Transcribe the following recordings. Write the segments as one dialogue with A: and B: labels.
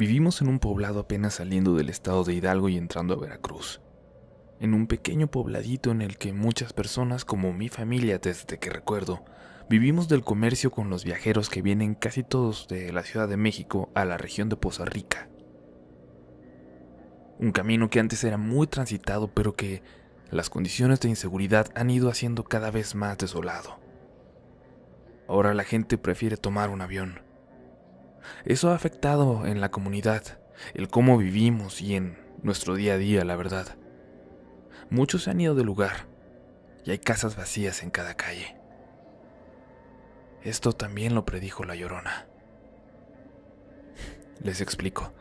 A: Vivimos en un poblado apenas saliendo del estado de Hidalgo y entrando a Veracruz, en un pequeño pobladito en el que muchas personas, como mi familia desde que recuerdo, vivimos del comercio con los viajeros que vienen casi todos de la Ciudad de México a la región de Poza Rica. Un camino que antes era muy transitado, pero que las condiciones de inseguridad han ido haciendo cada vez más desolado. Ahora la gente prefiere tomar un avión. Eso ha afectado en la comunidad, el cómo vivimos y en nuestro día a día, la verdad. Muchos se han ido del lugar y hay casas vacías en cada calle. Esto también lo predijo La Llorona. Les explico.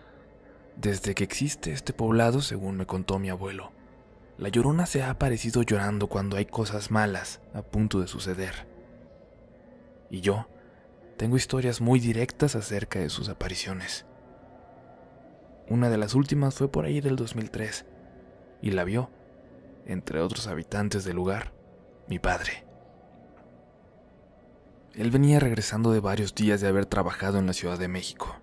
A: Desde que existe este poblado, según me contó mi abuelo, La Llorona se ha aparecido llorando cuando hay cosas malas a punto de suceder. Y yo tengo historias muy directas acerca de sus apariciones. Una de las últimas fue por ahí del 2003 y la vio, entre otros habitantes del lugar, mi padre. Él venía regresando de varios días de haber trabajado en la Ciudad de México.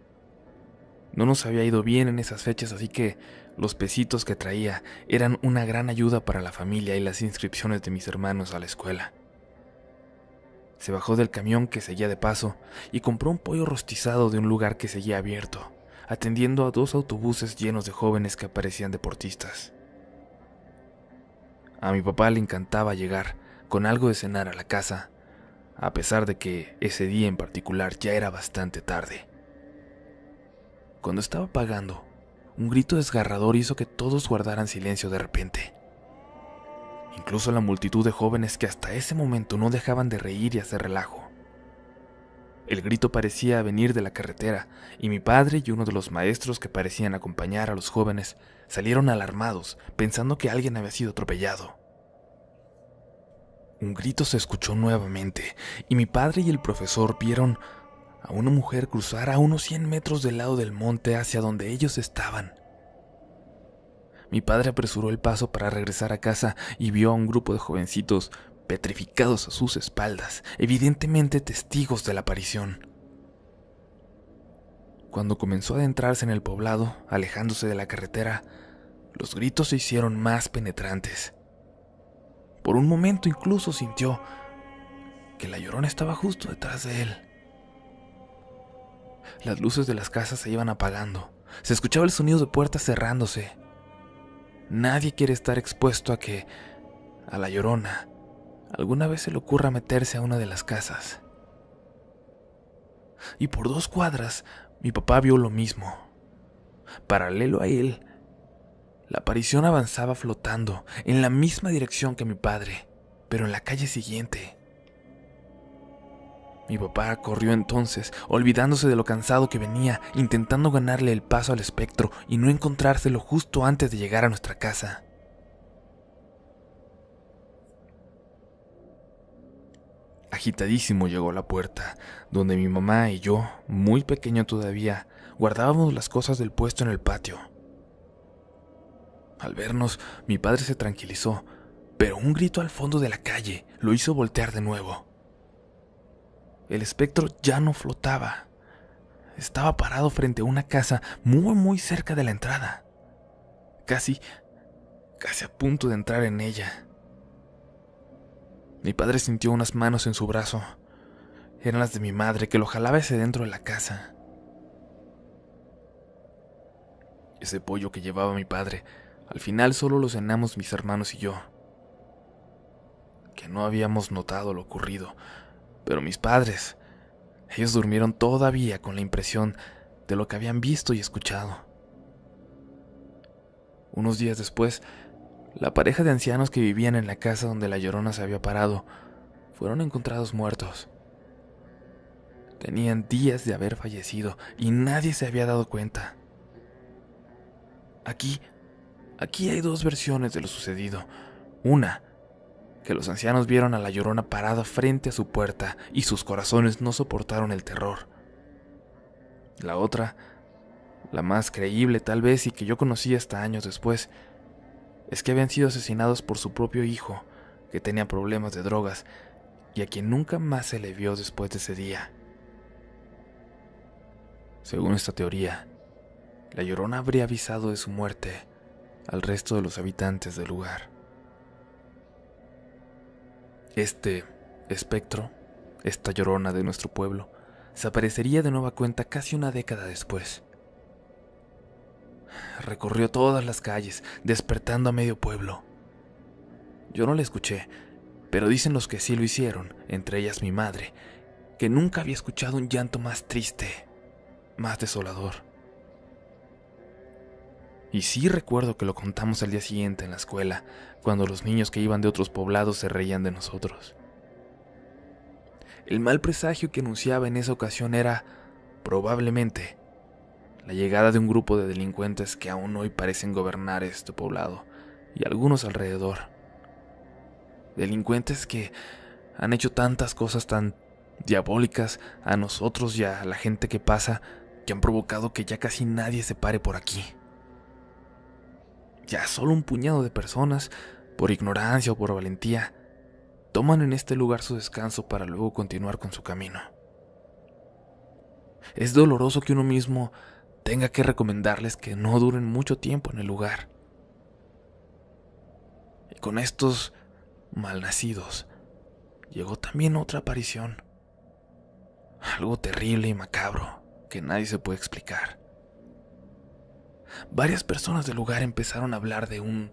A: No nos había ido bien en esas fechas, así que los pesitos que traía eran una gran ayuda para la familia y las inscripciones de mis hermanos a la escuela. Se bajó del camión que seguía de paso y compró un pollo rostizado de un lugar que seguía abierto, atendiendo a 2 autobuses llenos de jóvenes que parecían deportistas. A mi papá le encantaba llegar con algo de cenar a la casa, a pesar de que ese día en particular ya era bastante tarde. Cuando estaba pagando, un grito desgarrador hizo que todos guardaran silencio de repente. Incluso la multitud de jóvenes que hasta ese momento no dejaban de reír y hacer relajo. El grito parecía venir de la carretera, y mi padre y uno de los maestros que parecían acompañar a los jóvenes salieron alarmados, pensando que alguien había sido atropellado. Un grito se escuchó nuevamente, y mi padre y el profesor vieron a una mujer cruzar a unos 100 metros del lado del monte hacia donde ellos estaban. Mi padre apresuró el paso para regresar a casa y vio a un grupo de jovencitos petrificados a sus espaldas, evidentemente testigos de la aparición. Cuando comenzó a adentrarse en el poblado, alejándose de la carretera, los gritos se hicieron más penetrantes. Por un momento incluso sintió que La Llorona estaba justo detrás de él. Las luces de las casas se iban apagando, se escuchaba el sonido de puertas cerrándose. Nadie quiere estar expuesto a que a La Llorona alguna vez se le ocurra meterse a una de las casas. Y por 2 cuadras, mi papá vio lo mismo. Paralelo a él, la aparición avanzaba flotando en la misma dirección que mi padre, pero en la calle siguiente. Mi papá corrió entonces, olvidándose de lo cansado que venía, intentando ganarle el paso al espectro y no encontrárselo justo antes de llegar a nuestra casa. Agitadísimo llegó a la puerta, donde mi mamá y yo, muy pequeño todavía, guardábamos las cosas del puesto en el patio. Al vernos, mi padre se tranquilizó, pero un grito al fondo de la calle lo hizo voltear de nuevo. El espectro ya no flotaba. Estaba parado frente a una casa muy cerca de la entrada. Casi a punto de entrar en ella. Mi padre sintió unas manos en su brazo. Eran las de mi madre, que lo jalaba hacia dentro de la casa. Ese pollo que llevaba mi padre, al final solo lo cenamos mis hermanos y yo. Que no habíamos notado lo ocurrido, pero mis padres, ellos durmieron todavía con la impresión de lo que habían visto y escuchado. Unos días después, la pareja de ancianos que vivían en la casa donde La Llorona se había parado fueron encontrados muertos. Tenían días de haber fallecido y nadie se había dado cuenta. Aquí hay 2 versiones de lo sucedido. Una, que los ancianos vieron a La Llorona parada frente a su puerta y sus corazones no soportaron el terror. La otra, la más creíble tal vez y que yo conocí hasta años después, es que habían sido asesinados por su propio hijo, que tenía problemas de drogas y a quien nunca más se le vio después de ese día. Según esta teoría, la Llorona habría avisado de su muerte al resto de los habitantes del lugar. Este espectro, esta Llorona de nuestro pueblo, se aparecería de nueva cuenta casi una década después. Recorrió todas las calles, despertando a medio pueblo. Yo no la escuché, pero dicen los que sí lo hicieron, entre ellas mi madre, que nunca había escuchado un llanto más triste, más desolador. Y sí recuerdo que lo contamos al día siguiente en la escuela, cuando los niños que iban de otros poblados se reían de nosotros. El mal presagio que anunciaba en esa ocasión era, probablemente, la llegada de un grupo de delincuentes que aún hoy parecen gobernar este poblado y algunos alrededor. Delincuentes que han hecho tantas cosas tan diabólicas a nosotros y a la gente que pasa, que han provocado que ya casi nadie se pare por aquí. Ya solo un puñado de personas, por ignorancia o por valentía, toman en este lugar su descanso para luego continuar con su camino. Es doloroso que uno mismo tenga que recomendarles que no duren mucho tiempo en el lugar. Y con estos malnacidos llegó también otra aparición, algo terrible y macabro que nadie se puede explicar. Varias personas del lugar empezaron a hablar de un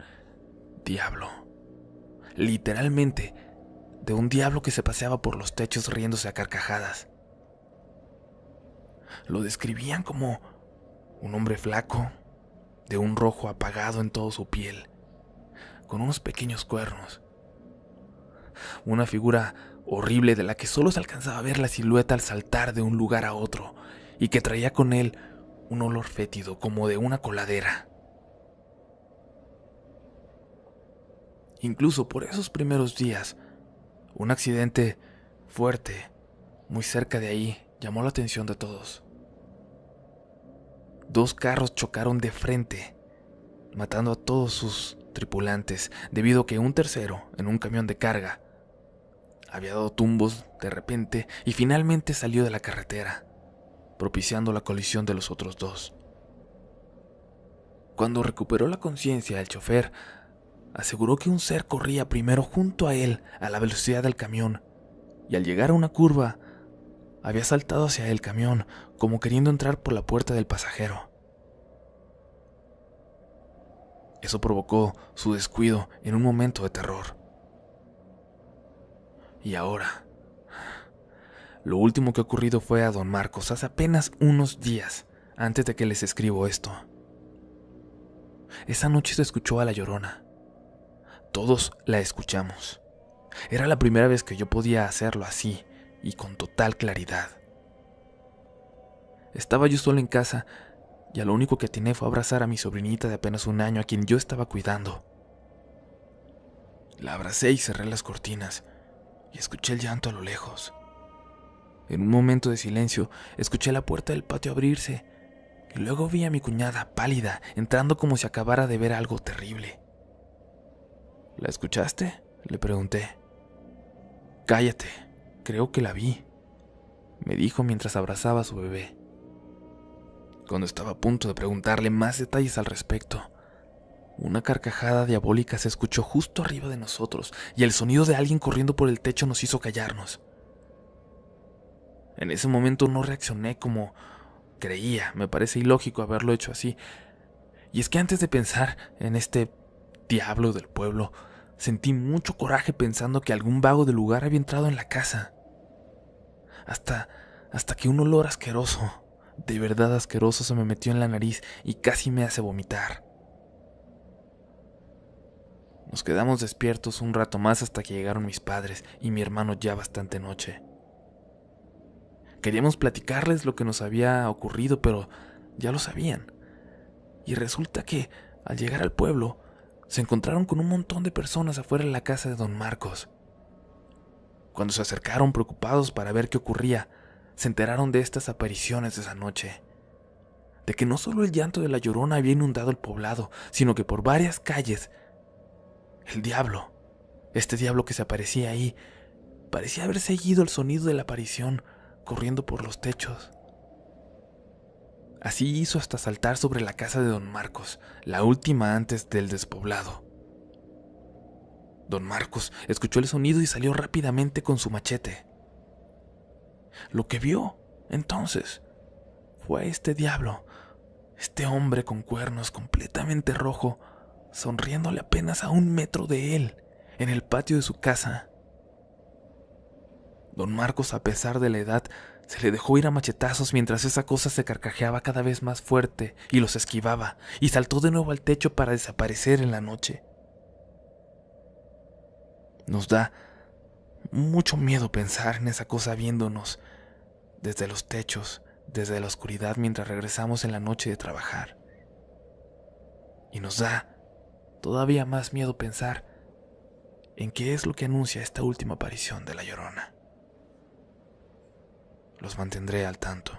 A: diablo, literalmente de un diablo que se paseaba por los techos riéndose a carcajadas. Lo describían como un hombre flaco, de un rojo apagado en toda su piel, con unos pequeños cuernos. Una figura horrible de la que solo se alcanzaba a ver la silueta al saltar de un lugar a otro, y que traía con él un olor fétido como de una coladera. Incluso por esos primeros días, un accidente fuerte, muy cerca de ahí, llamó la atención de todos. 2 carros chocaron de frente, matando a todos sus tripulantes, debido a que un tercero, en un camión de carga, había dado tumbos de repente y finalmente salió de la carretera, propiciando la colisión de los otros 2. Cuando recuperó la conciencia, el chofer aseguró que un ser corría primero junto a él a la velocidad del camión, y al llegar a una curva, había saltado hacia el camión, como queriendo entrar por la puerta del pasajero. Eso provocó su descuido en un momento de terror. Y ahora, lo último que ha ocurrido fue a Don Marcos hace apenas unos días antes de que les escribo esto. Esa noche se escuchó a la Llorona. Todos la escuchamos. Era la primera vez que yo podía hacerlo así y con total claridad. Estaba yo solo en casa y a lo único que atiné fue abrazar a mi sobrinita de apenas 1 año a quien yo estaba cuidando. La abracé y cerré las cortinas y escuché el llanto a lo lejos. En un momento de silencio, escuché la puerta del patio abrirse y luego vi a mi cuñada pálida entrando como si acabara de ver algo terrible. ¿La escuchaste?, le pregunté. Cállate, creo que la vi, me dijo mientras abrazaba a su bebé. Cuando estaba a punto de preguntarle más detalles al respecto, una carcajada diabólica se escuchó justo arriba de nosotros y el sonido de alguien corriendo por el techo nos hizo callarnos. En ese momento no reaccioné como creía, me parece ilógico haberlo hecho así. Y es que antes de pensar en este diablo del pueblo, sentí mucho coraje pensando que algún vago del lugar había entrado en la casa. Hasta que un olor asqueroso, de verdad asqueroso, se me metió en la nariz y casi me hace vomitar. Nos quedamos despiertos un rato más hasta que llegaron mis padres y mi hermano ya bastante noche. Queríamos platicarles lo que nos había ocurrido, pero ya lo sabían. Y resulta que, al llegar al pueblo, se encontraron con un montón de personas afuera de la casa de Don Marcos. Cuando se acercaron preocupados para ver qué ocurría, se enteraron de estas apariciones de esa noche. De que no solo el llanto de la Llorona había inundado el poblado, sino que por varias calles, el diablo, este diablo que se aparecía ahí, parecía haber seguido el sonido de la aparición corriendo por los techos. Así hizo hasta saltar sobre la casa de don Marcos, la última antes del despoblado. Don Marcos escuchó el sonido y salió rápidamente con su machete. Lo que vio, entonces, fue a este diablo, este hombre con cuernos completamente rojo, sonriéndole apenas a 1 metro de él, en el patio de su casa. Don Marcos, a pesar de la edad, se le dejó ir a machetazos mientras esa cosa se carcajeaba cada vez más fuerte y los esquivaba, y saltó de nuevo al techo para desaparecer en la noche. Nos da mucho miedo pensar en esa cosa viéndonos desde los techos, desde la oscuridad mientras regresamos en la noche de trabajar. Y nos da todavía más miedo pensar en qué es lo que anuncia esta última aparición de la Llorona. Los mantendré al tanto.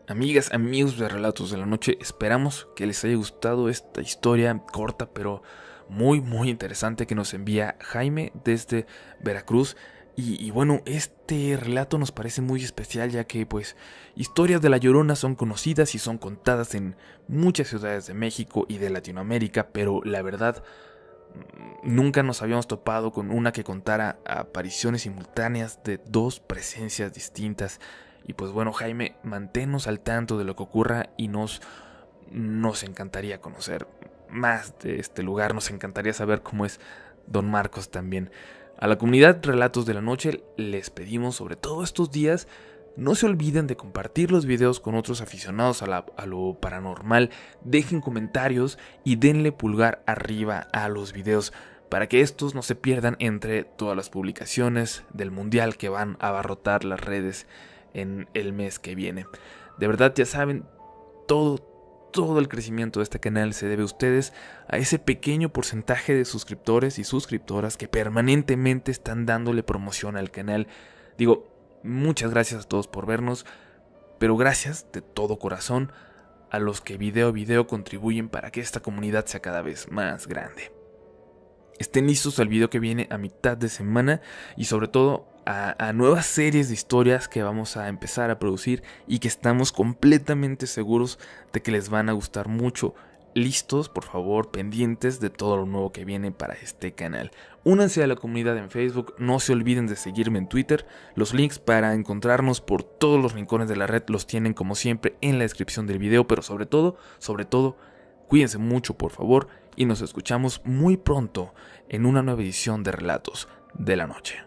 A: Amigas, amigos de Relatos de la Noche, esperamos que les haya gustado esta historia corta pero muy interesante que nos envía Jaime desde Veracruz. Y bueno, este relato nos parece muy especial ya que pues historias de la Llorona son conocidas y son contadas en muchas ciudades de México y de Latinoamérica, pero la verdad nunca nos habíamos topado con una que contara apariciones simultáneas de 2 presencias distintas. Y pues bueno, Jaime, manténnos al tanto de lo que ocurra y nos encantaría conocer más de este lugar, nos encantaría saber cómo es don Marcos también. A la comunidad Relatos de la Noche les pedimos, sobre todo estos días, no se olviden de compartir los videos con otros aficionados a lo paranormal, dejen comentarios y denle pulgar arriba a los videos para que estos no se pierdan entre todas las publicaciones del mundial que van a abarrotar las redes en el mes que viene. De verdad, ya saben, todo el crecimiento de este canal se debe a ustedes, a ese pequeño porcentaje de suscriptores y suscriptoras que permanentemente están dándole promoción al canal. Digo, muchas gracias a todos por vernos, pero gracias de todo corazón a los que video a video contribuyen para que esta comunidad sea cada vez más grande. Estén listos al video que viene a mitad de semana y sobre todo a nuevas series de historias que vamos a empezar a producir y que estamos completamente seguros de que les van a gustar mucho. Listos, por favor, pendientes de todo lo nuevo que viene para este canal. Únanse a la comunidad en Facebook, no se olviden de seguirme en Twitter. Los links para encontrarnos por todos los rincones de la red los tienen como siempre en la descripción del video, pero sobre todo, cuídense mucho por favor y nos escuchamos muy pronto en una nueva edición de Relatos de la Noche.